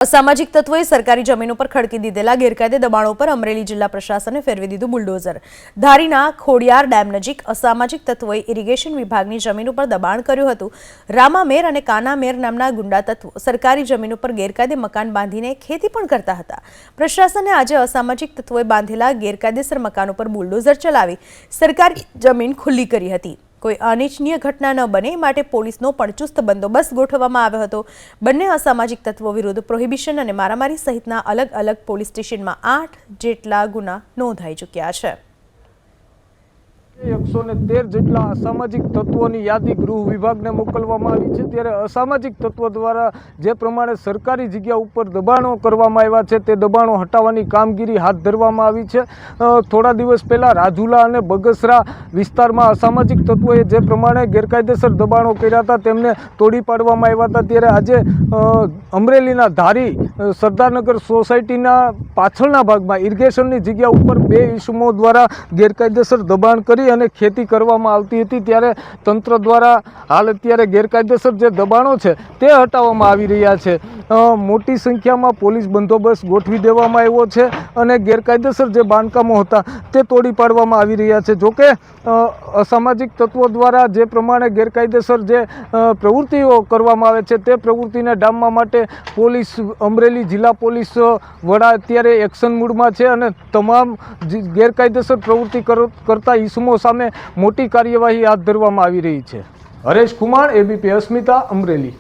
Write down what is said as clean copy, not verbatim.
અસામાજિક તત્વોએ સરકારી જમીન ઉપર ખડકી દીધેલા ગેરકાયદે દબાણો પર અમરેલી જિલ્લા પ્રશાસને ફેરવી દીધું બુલડોઝર। ધારીના ખોડિયાર ડેમ નજીક અસામાજિક તત્વોએ ઇરિગેશન વિભાગની જમીન ઉપર દબાણ કર્યું હતું। રામામેર અને કાનામેર નામના ગુંડા તત્વો સરકારી જમીન ઉપર ગેરકાયદે મકાન બાંધીને ખેતી પણ કરતા હતા। પ્રશાસને આજે અસામાજિક તત્વોએ બાંધેલા ગેરકાયદેસર મકાન ઉપર બુલડોઝર ચલાવી સરકારી જમીન ખુલ્લી કરી હતી। કોઈ અનિચ્છનીય ઘટના ન બને માટે પોલીસનો પણ ચુસ્ત બંદોબસ્ત ગોઠવવામાં આવ્યો હતો। બંને અસામાજિક તત્વો વિરુદ્ધ પ્રોહિબિશન અને મારામારી સહિતના અલગ અલગ પોલીસ સ્ટેશનમાં 8 જેટલા ગુના નોંધાઈ ચૂક્યા છે। 113 જેટલા અસામાજિક તત્વોની યાદી ગૃહ વિભાગને મોકલવામાં આવી છે। ત્યારે અસામાજિક તત્વો દ્વારા જે પ્રમાણે સરકારી જગ્યા ઉપર દબાણો કરવામાં આવ્યા છે તે દબાણો હટાવવાની કામગીરી હાથ ધરવામાં આવી છે। થોડા દિવસ પહેલાં રાજુલા અને બગસરા વિસ્તારમાં અસામાજિક તત્વોએ જે પ્રમાણે ગેરકાયદેસર દબાણો કર્યા હતા તેમને તોડી પાડવામાં આવ્યા હતા। ત્યારે આજે અમરેલીના ધારી સરદારનગર સોસાયટીના પાછળના ભાગમાં ઇરિગેશનની જગ્યા ઉપર 2 ઇસમો દ્વારા ગેરકાયદેસર દબાણ કરી અને ખેતી કરવામાં આવતી હતી। ત્યારે તંત્ર દ્વારા હાલ અત્યારે ગેરકાયદેસર જે દબાણો છે તે હટાવવામાં આવી રહ્યા છે। મોટી સંખ્યામાં પોલીસ બંદોબસ્ત ગોઠવી દેવામાં આવ્યો છે અને ગેરકાયદેસર જે બાંધકામો હતા તે તોડી પાડવામાં આવી રહ્યા છે। જોકે અસામાજિક તત્વો દ્વારા જે પ્રમાણે ગેરકાયદેસર જે પ્રવૃત્તિઓ કરવામાં આવે છે તે પ્રવૃત્તિને ડામવા માટે પોલીસ અમરેલી જિલ્લા પોલીસ વડા અત્યારે એક્શન મૂડમાં છે અને તમામ ગેરકાયદેસર પ્રવૃત્તિ કરતા ઇસમો સામે મોટી કાર્યવાહી હાથ ધરવામાં આવી રહી છે। હરેશ કુમાર, એબીપી અસ્મિતા, અમરેલી।